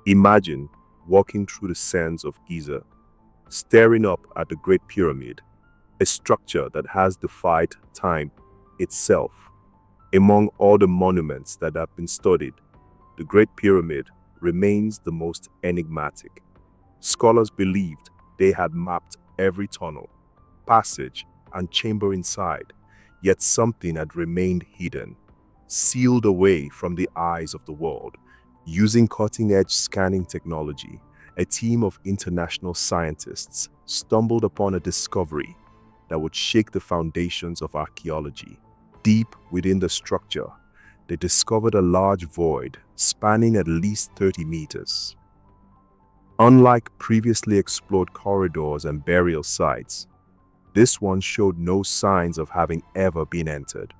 Imagine walking through the sands of Giza, staring up at the Great Pyramid, a structure that has defied time itself. Among all the monuments that have been studied, the Great Pyramid remains the most enigmatic. Scholars believed they had mapped every tunnel, passage, and chamber inside, yet something had remained hidden, sealed away from the eyes of the world. Using cutting-edge scanning technology, a team of international scientists stumbled upon a discovery that would shake the foundations of archaeology. Deep within the structure, they discovered a large void spanning at least 30 meters. Unlike previously explored corridors and burial sites, this one showed no signs of having ever been entered.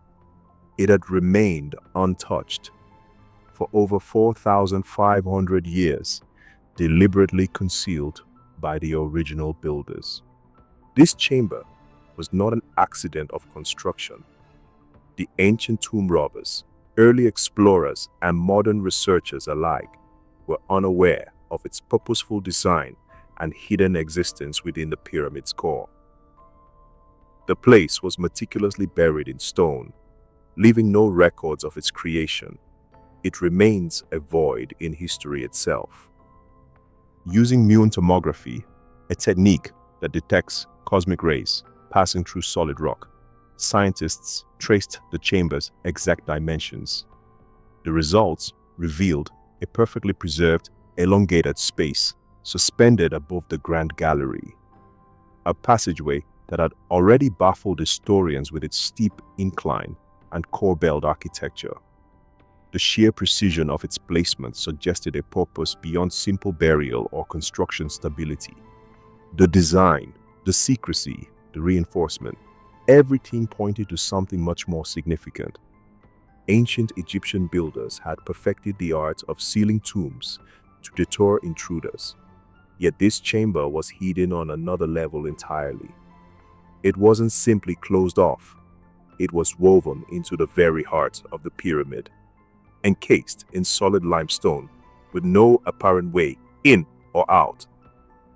It had remained untouched for over 4,500 years, deliberately concealed by the original builders. This chamber was not an accident of construction. The ancient tomb robbers, early explorers, and modern researchers alike were unaware of its purposeful design and hidden existence within the pyramid's core. The place was meticulously buried in stone, leaving no records of its creation. It remains a void in history itself. Using muon tomography, a technique that detects cosmic rays passing through solid rock, scientists traced the chamber's exact dimensions. The results revealed a perfectly preserved, elongated space suspended above the Grand Gallery, a passageway that had already baffled historians with its steep incline and corbelled architecture. The sheer precision of its placement suggested a purpose beyond simple burial or construction stability. The design, the secrecy, the reinforcement, everything pointed to something much more significant. Ancient Egyptian builders had perfected the art of sealing tombs to deter intruders. Yet this chamber was hidden on another level entirely. It wasn't simply closed off. It was woven into the very heart of the pyramid, encased in solid limestone with no apparent way in or out.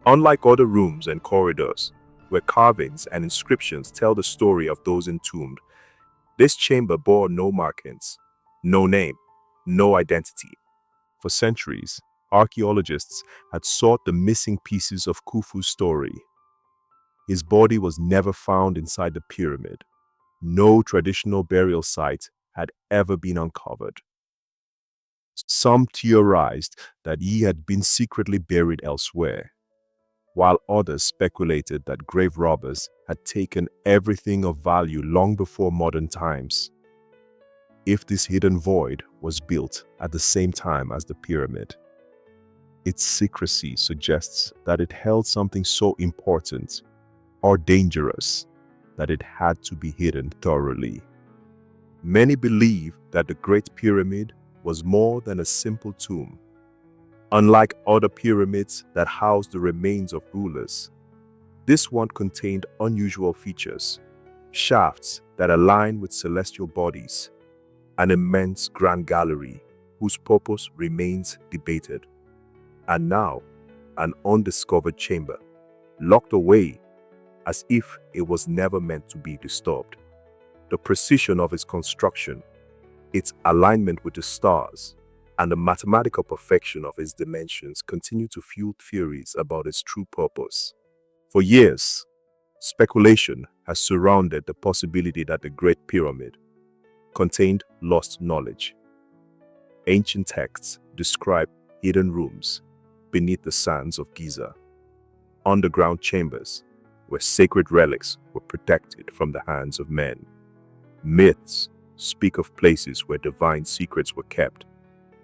Unlike other rooms and corridors, where carvings and inscriptions tell the story of those entombed, this chamber bore no markings, no name, no identity. For centuries, archaeologists had sought the missing pieces of Khufu's story. His body was never found inside the pyramid. No traditional burial site had ever been uncovered. Some theorized that he had been secretly buried elsewhere, while others speculated that grave robbers had taken everything of value long before modern times. If this hidden void was built at the same time as the pyramid, its secrecy suggests that it held something so important or dangerous that it had to be hidden thoroughly. Many believe that the Great Pyramid was more than a simple tomb. Unlike other pyramids that housed the remains of rulers, this one contained unusual features: shafts that align with celestial bodies, an immense grand gallery whose purpose remains debated, and now an undiscovered chamber, locked away as if it was never meant to be disturbed. The precision of its construction, its alignment with the stars, and the mathematical perfection of its dimensions continue to fuel theories about its true purpose. For years, speculation has surrounded the possibility that the Great Pyramid contained lost knowledge. Ancient texts describe hidden rooms beneath the sands of Giza, underground chambers where sacred relics were protected from the hands of men. Myths speak of places where divine secrets were kept,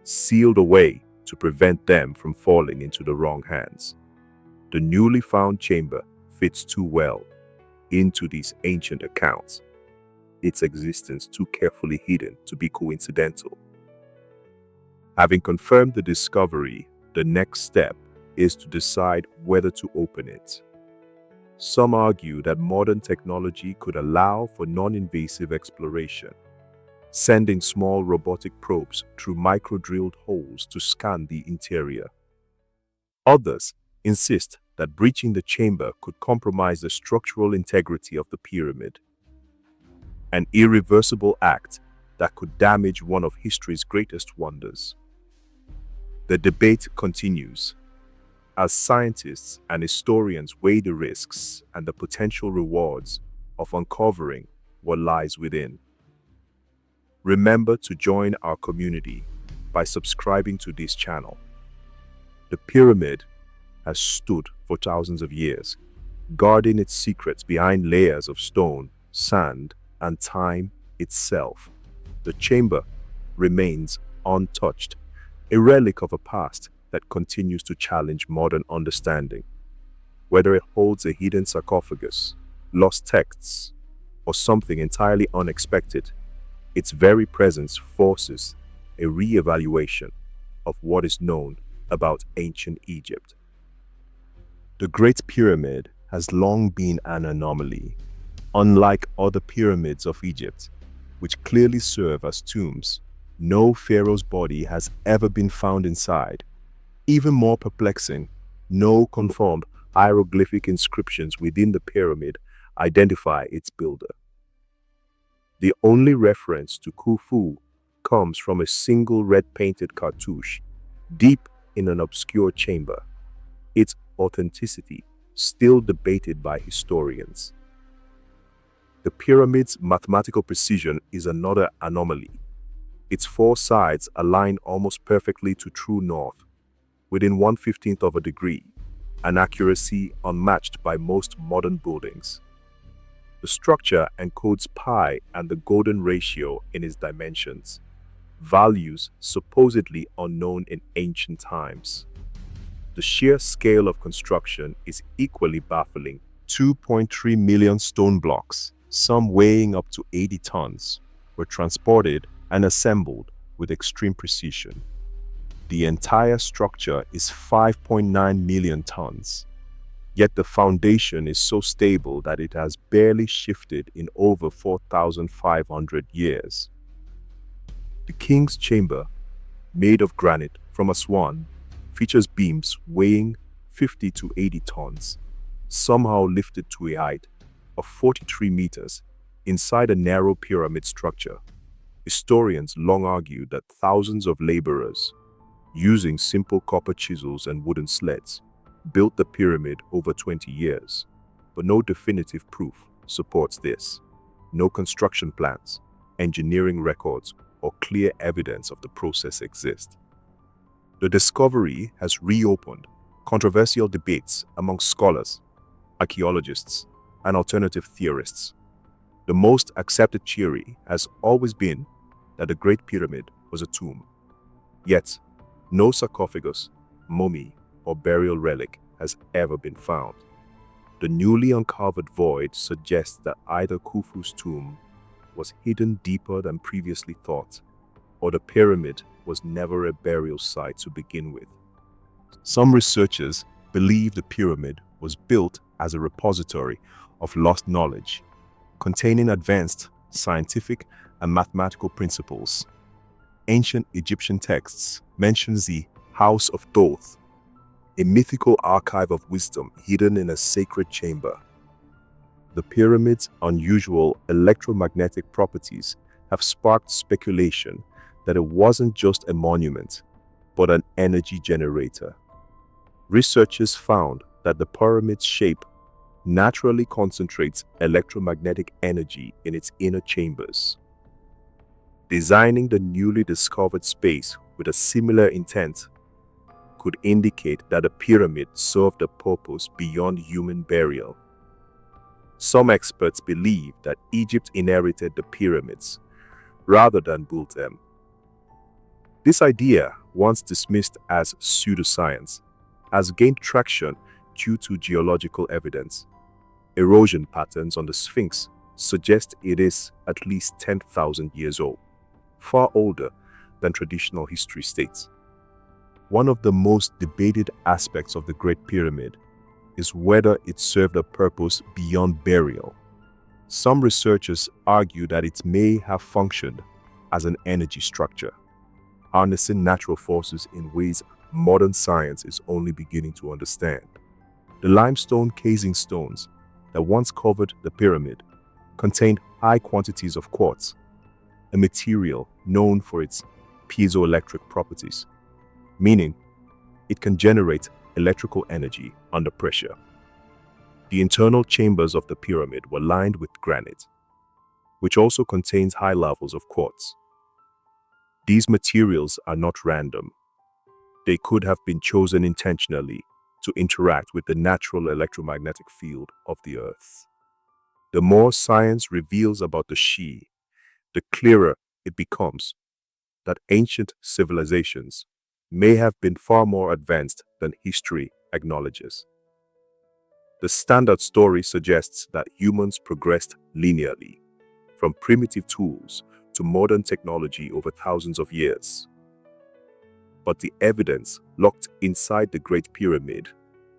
sealed away to prevent them from falling into the wrong hands. The newly found chamber fits too well into these ancient accounts, its existence too carefully hidden to be coincidental. Having confirmed the discovery, the next step is to decide whether to open it. Some argue that modern technology could allow for non-invasive exploration, sending small robotic probes through micro-drilled holes to scan the interior. Others insist that breaching the chamber could compromise the structural integrity of the pyramid, an irreversible act that could damage one of history's greatest wonders. The debate continues as scientists and historians weigh the risks and the potential rewards of uncovering what lies within. Remember to join our community by subscribing to this channel. The pyramid has stood for thousands of years, guarding its secrets behind layers of stone, sand, and time itself. The chamber remains untouched, a relic of a past that continues to challenge modern understanding. Whether it holds a hidden sarcophagus, lost texts, or something entirely unexpected, its very presence forces a re-evaluation of what is known about ancient Egypt. The Great Pyramid has long been an anomaly. Unlike other pyramids of Egypt, which clearly serve as tombs, no pharaoh's body has ever been found inside. Even more perplexing, no confirmed hieroglyphic inscriptions within the pyramid identify its builder. The only reference to Khufu comes from a single red-painted cartouche deep in an obscure chamber, its authenticity still debated by historians. The pyramid's mathematical precision is another anomaly. Its four sides align almost perfectly to true north, within 1/15th of a degree, an accuracy unmatched by most modern buildings. The structure encodes pi and the golden ratio in its dimensions, values supposedly unknown in ancient times. The sheer scale of construction is equally baffling. 2.3 million stone blocks, some weighing up to 80 tons, were transported and assembled with extreme precision. The entire structure is 5.9 million tons, yet the foundation is so stable that it has barely shifted in over 4,500 years. The king's chamber, made of granite from Aswan, features beams weighing 50 to 80 tons, somehow lifted to a height of 43 meters inside a narrow pyramid structure. Historians long argued that thousands of laborers, using simple copper chisels and wooden sleds, built the pyramid over 20 years, but no definitive proof supports this. No construction plans, engineering records, or clear evidence of the process exist. The discovery has reopened controversial debates among scholars, archaeologists, and alternative theorists. The most accepted theory has always been that the Great Pyramid was a tomb. Yet, no sarcophagus, mummy, or burial relic has ever been found. The newly uncovered void suggests that either Khufu's tomb was hidden deeper than previously thought, or the pyramid was never a burial site to begin with. Some researchers believe the pyramid was built as a repository of lost knowledge, containing advanced scientific and mathematical principles. Ancient Egyptian texts mention the House of Thoth, a mythical archive of wisdom hidden in a sacred chamber. The pyramid's unusual electromagnetic properties have sparked speculation that it wasn't just a monument, but an energy generator. Researchers found that the pyramid's shape naturally concentrates electromagnetic energy in its inner chambers. Designing the newly discovered space with a similar intent could indicate that the pyramid served a purpose beyond human burial. Some experts believe that Egypt inherited the pyramids rather than built them. This idea, once dismissed as pseudoscience, has gained traction due to geological evidence. Erosion patterns on the Sphinx suggest it is at least 10,000 years old, far older than traditional history states. One of the most debated aspects of the Great Pyramid is whether it served a purpose beyond burial. Some researchers argue that it may have functioned as an energy structure, harnessing natural forces in ways modern science is only beginning to understand. The limestone casing stones that once covered the pyramid contained high quantities of quartz, a material known for its piezoelectric properties, meaning it can generate electrical energy under pressure. The internal chambers of the pyramid were lined with granite, which also contains high levels of quartz. These materials are not random. They could have been chosen intentionally to interact with the natural electromagnetic field of the Earth. The more science reveals about the She, the clearer it becomes that ancient civilizations may have been far more advanced than history acknowledges. The standard story suggests that humans progressed linearly, from primitive tools to modern technology over thousands of years. But the evidence locked inside the Great Pyramid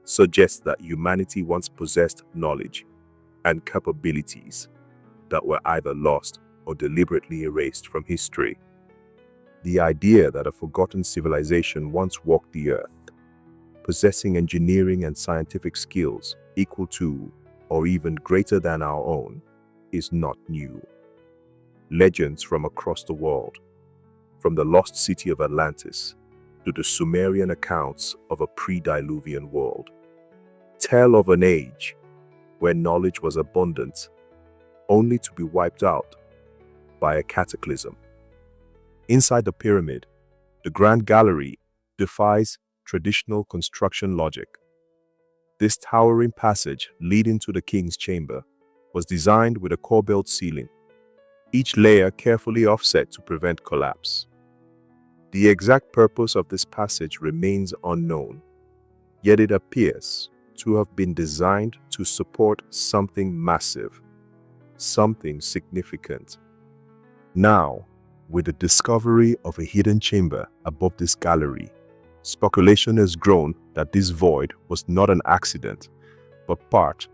suggests that humanity once possessed knowledge and capabilities that were either lost or deliberately erased from history. The idea that a forgotten civilization once walked the earth, possessing engineering and scientific skills equal to or even greater than our own, is not new. Legends from across the world, from the lost city of Atlantis to the Sumerian accounts of a pre-Diluvian world, tell of an age where knowledge was abundant, only to be wiped out by a cataclysm. Inside the pyramid, the Grand Gallery defies traditional construction logic. This towering passage leading to the king's chamber was designed with a corbelled ceiling, each layer carefully offset to prevent collapse. The exact purpose of this passage remains unknown, yet it appears to have been designed to support something massive, something significant. Now, with the discovery of a hidden chamber above this gallery, speculation has grown that this void was not an accident, but part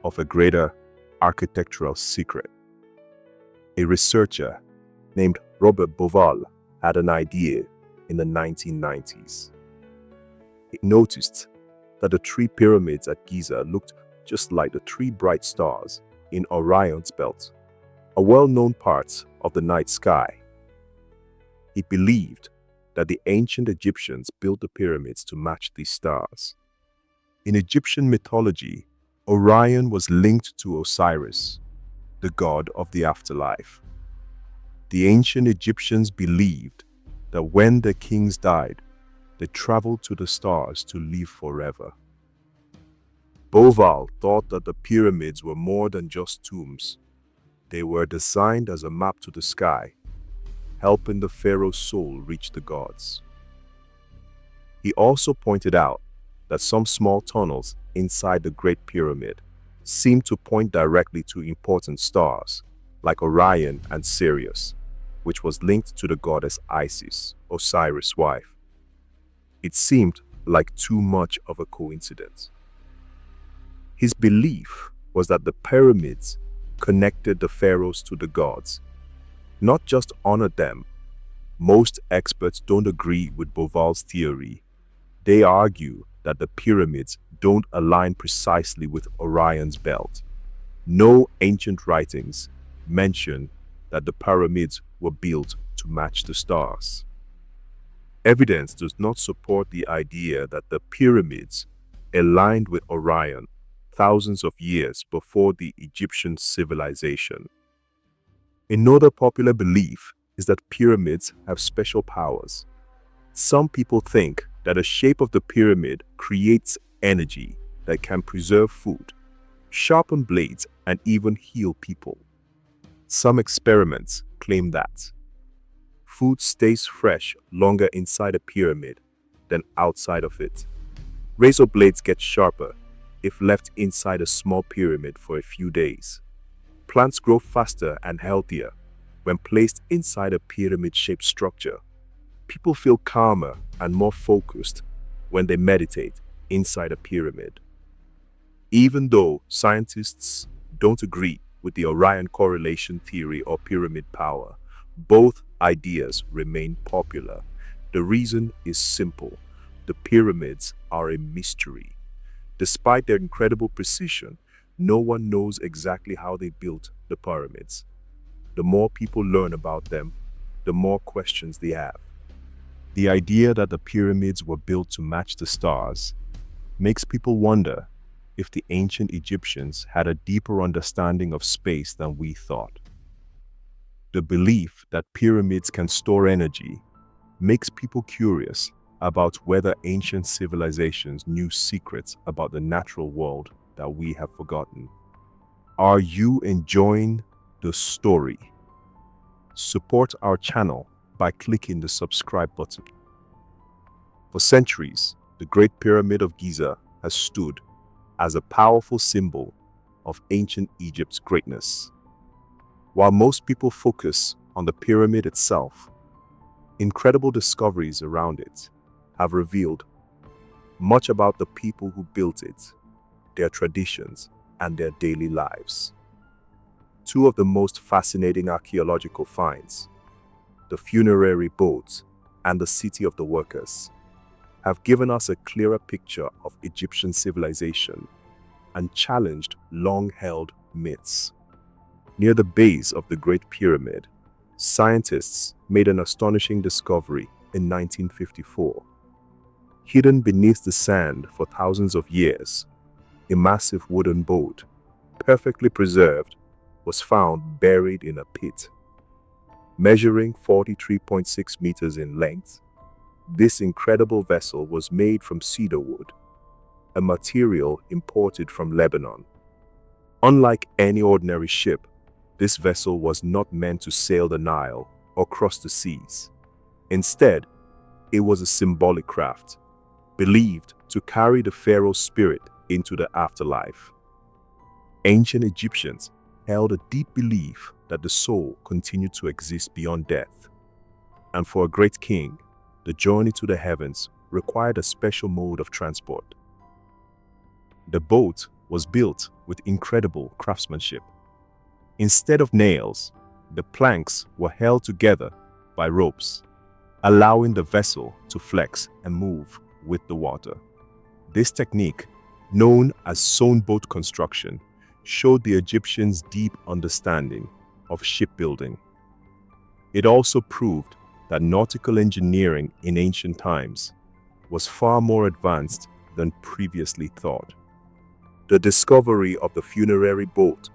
of a greater architectural secret. A researcher named Robert Bauval had an idea in the 1990s. He noticed that the three pyramids at Giza looked just like the three bright stars in Orion's belt, a well-known part of the night sky. He believed that the ancient Egyptians built the pyramids to match these stars. In Egyptian mythology, Orion was linked to Osiris, the god of the afterlife. The ancient Egyptians believed that when their kings died, they traveled to the stars to live forever. Bauval thought that the pyramids were more than just tombs. They were designed as a map to the sky, helping the pharaoh's soul reach the gods. He also pointed out that some small tunnels inside the Great Pyramid seemed to point directly to important stars, like Orion and Sirius, which was linked to the goddess Isis, Osiris' wife. It seemed like too much of a coincidence. His belief was that the pyramids connected the pharaohs to the gods, not just honored them. Most experts don't agree with Bauval's theory. They argue that the pyramids don't align precisely with Orion's belt. No ancient writings mention that the pyramids were built to match the stars. Evidence does not support the idea that the pyramids aligned with Orion thousands of years before the Egyptian civilization. Another popular belief is that pyramids have special powers. Some people think that the shape of the pyramid creates energy that can preserve food, sharpen blades, and even heal people. Some experiments claim that food stays fresh longer inside a pyramid than outside of it. Razor blades get sharper if left inside a small pyramid for a few days. Plants grow faster and healthier when placed inside a pyramid-shaped structure. People feel calmer and more focused when they meditate inside a pyramid. Even though scientists don't agree with the Orion correlation theory or pyramid power, both ideas remain popular. The reason is simple. The the pyramids are a mystery. Despite their incredible precision, no one knows exactly how they built the pyramids. The more people learn about them, the more questions they have. The idea that the pyramids were built to match the stars makes people wonder if the ancient Egyptians had a deeper understanding of space than we thought. The belief that pyramids can store energy makes people curious about whether ancient civilizations knew secrets about the natural world that we have forgotten. Are you enjoying the story? Support our channel by clicking the subscribe button. For centuries, the Great Pyramid of Giza has stood as a powerful symbol of ancient Egypt's greatness. While most people focus on the pyramid itself, incredible discoveries around it have revealed much about the people who built it, their traditions, and their daily lives. Two of the most fascinating archaeological finds, the funerary boat and the city of the workers, have given us a clearer picture of Egyptian civilization and challenged long-held myths. Near the base of the Great Pyramid, scientists made an astonishing discovery in 1954. Hidden beneath the sand for thousands of years, a massive wooden boat, perfectly preserved, was found buried in a pit. Measuring 43.6 meters in length, this incredible vessel was made from cedar wood, a material imported from Lebanon. Unlike any ordinary ship, this vessel was not meant to sail the Nile or cross the seas. Instead, it was a symbolic craft, believed to carry the pharaoh's spirit into the afterlife. Ancient Egyptians held a deep belief that the soul continued to exist beyond death. And for a great king, the journey to the heavens required a special mode of transport. The boat was built with incredible craftsmanship. Instead of nails, the planks were held together by ropes, allowing the vessel to flex and move with the water. This technique, known as sewn boat construction, showed the Egyptians' deep understanding of shipbuilding. It also proved that nautical engineering in ancient times was far more advanced than previously thought. The discovery of the funerary boat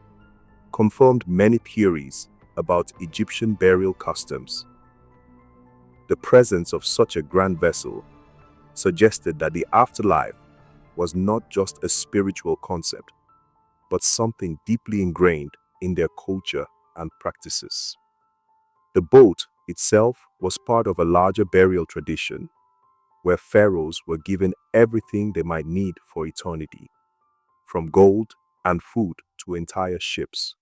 confirmed many theories about Egyptian burial customs. The presence of such a grand vessel suggested that the afterlife was not just a spiritual concept, but something deeply ingrained in their culture and practices. The boat itself was part of a larger burial tradition where pharaohs were given everything they might need for eternity, from gold and food to entire ships.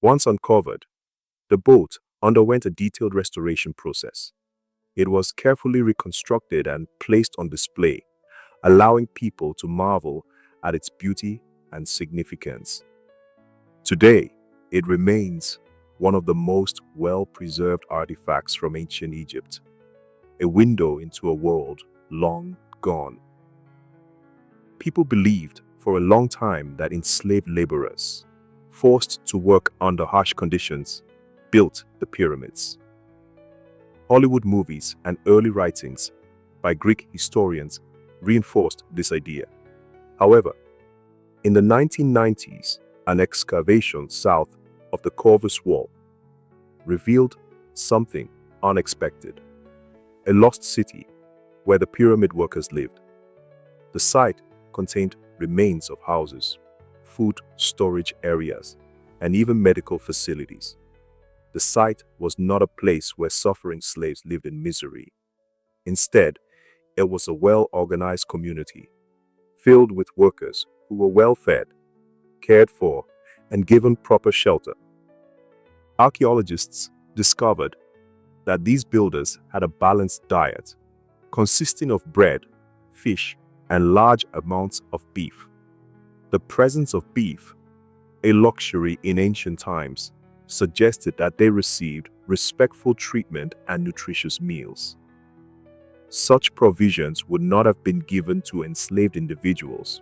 Once uncovered, the boat underwent a detailed restoration process. It was carefully reconstructed and placed on display, allowing people to marvel at its beauty and significance. Today, it remains one of the most well-preserved artifacts from ancient Egypt, a window into a world long gone. People believed for a long time that enslaved laborers, forced to work under harsh conditions, built the pyramids. Hollywood movies and early writings by Greek historians reinforced this idea. However, in the 1990s, an excavation south of the Corvus Wall revealed something unexpected: a lost city where the pyramid workers lived. The site contained remains of houses, food storage areas, and even medical facilities. The site was not a place where suffering slaves lived in misery. Instead, it was a well-organized community filled with workers who were well-fed, cared for, and given proper shelter. Archaeologists discovered that these builders had a balanced diet consisting of bread, fish, and large amounts of beef. The presence of beef, a luxury in ancient times, suggested that they received respectful treatment and nutritious meals. Such provisions would not have been given to enslaved individuals,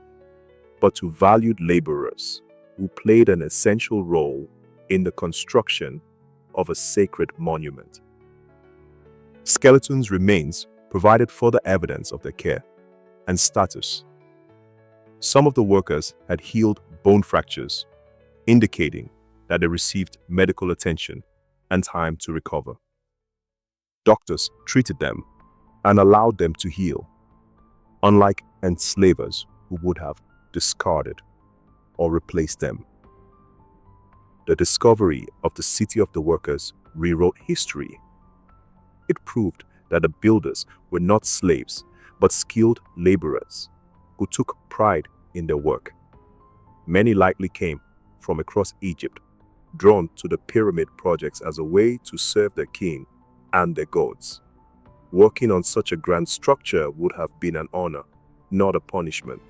but to valued laborers who played an essential role in the construction of a sacred monument. Skeletons' remains provided further evidence of their care and status. Some of the workers had healed bone fractures, indicating that they received medical attention and time to recover. Doctors treated them and allowed them to heal, unlike enslavers who would have discarded or replaced them. The discovery of the City of the Workers rewrote history. It proved that the builders were not slaves, but skilled laborers who took pride in their work. Many likely came from across Egypt, drawn to the pyramid projects as a way to serve their king and their gods. Working on such a grand structure would have been an honor, not a punishment.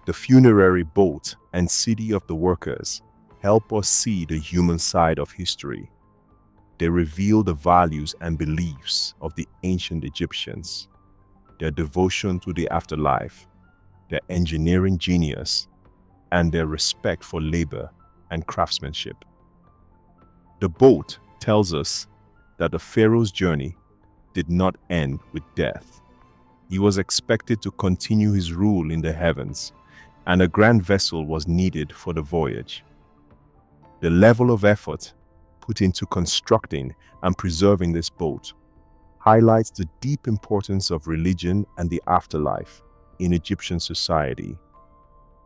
The funerary boat and City of the Workers help us see the human side of history. They reveal the values and beliefs of the ancient Egyptians, their devotion to the afterlife, their engineering genius, and their respect for labor and craftsmanship. The boat tells us that the pharaoh's journey did not end with death. He was expected to continue his rule in the heavens, and a grand vessel was needed for the voyage. The level of effort put into constructing and preserving this boat highlights the deep importance of religion and the afterlife in Egyptian society.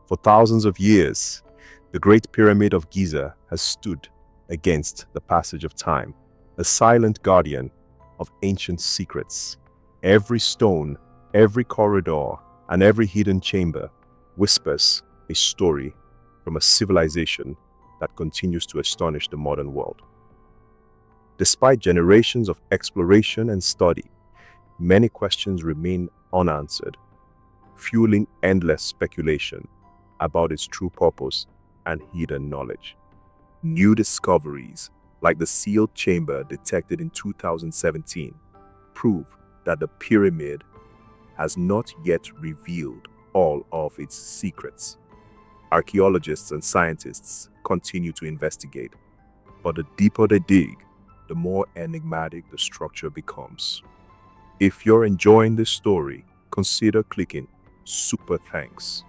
For thousands of years, the Great Pyramid of Giza has stood against the passage of time, a silent guardian of ancient secrets. Every stone, every corridor, and every hidden chamber whispers a story from a civilization that continues to astonish the modern world. Despite generations of exploration and study, many questions remain unanswered, fueling endless speculation about its true purpose and hidden knowledge. New discoveries, like the sealed chamber detected in 2017, prove that the pyramid has not yet revealed all of its secrets. Archaeologists and scientists continue to investigate, but the deeper they dig, the more enigmatic the structure becomes. If you're enjoying this story, consider clicking Super Thanks.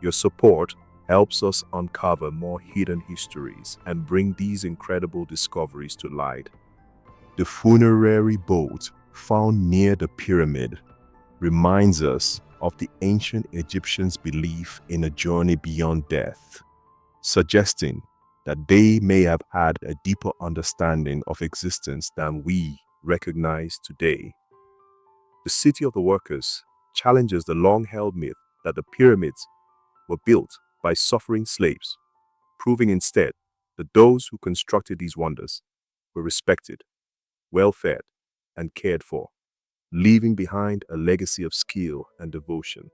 Your support helps us uncover more hidden histories and bring these incredible discoveries to light. The funerary boat found near the pyramid reminds us of the ancient Egyptians' belief in a journey beyond death, suggesting that they may have had a deeper understanding of existence than we recognize today. The City of the Workers challenges the long-held myth that the pyramids were built by suffering slaves, proving instead that those who constructed these wonders were respected, well-fed, and cared for, leaving behind a legacy of skill and devotion.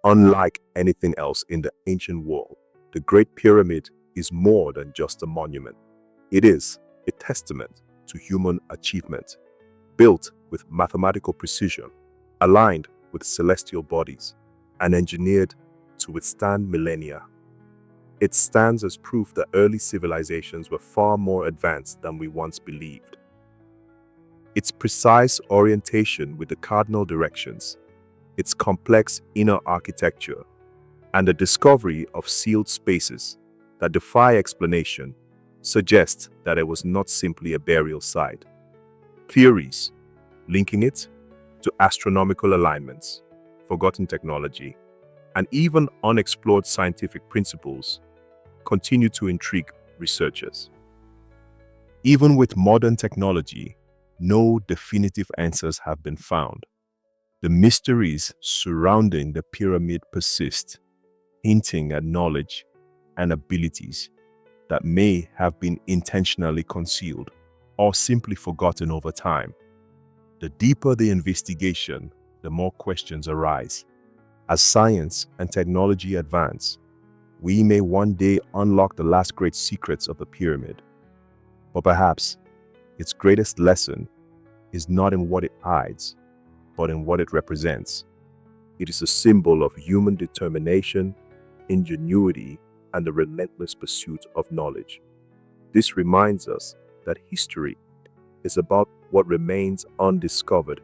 Unlike anything else in the ancient world, the Great Pyramid is more than just a monument. It is a testament to human achievement, built with mathematical precision, aligned with celestial bodies, and engineered to withstand millennia. It stands as proof that early civilizations were far more advanced than we once believed. Its precise orientation with the cardinal directions, its complex inner architecture, and the discovery of sealed spaces that defy explanation suggest that it was not simply a burial site. Theories linking it to astronomical alignments, forgotten technology, and even unexplored scientific principles continue to intrigue researchers. Even with modern technology, no definitive answers have been found. The mysteries surrounding the pyramid persist, hinting at knowledge and abilities that may have been intentionally concealed or simply forgotten over time. The deeper the investigation, the more questions arise. As science and technology advance, we may one day unlock the last great secrets of the pyramid. But perhaps its greatest lesson is not in what it hides, but in what it represents. It is a symbol of human determination, ingenuity, and the relentless pursuit of knowledge. This reminds us that history is about what remains undiscovered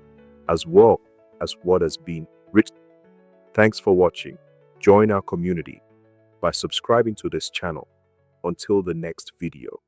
as well as what has been written. Thanks for watching. Join our community by subscribing to this channel. Until the next video.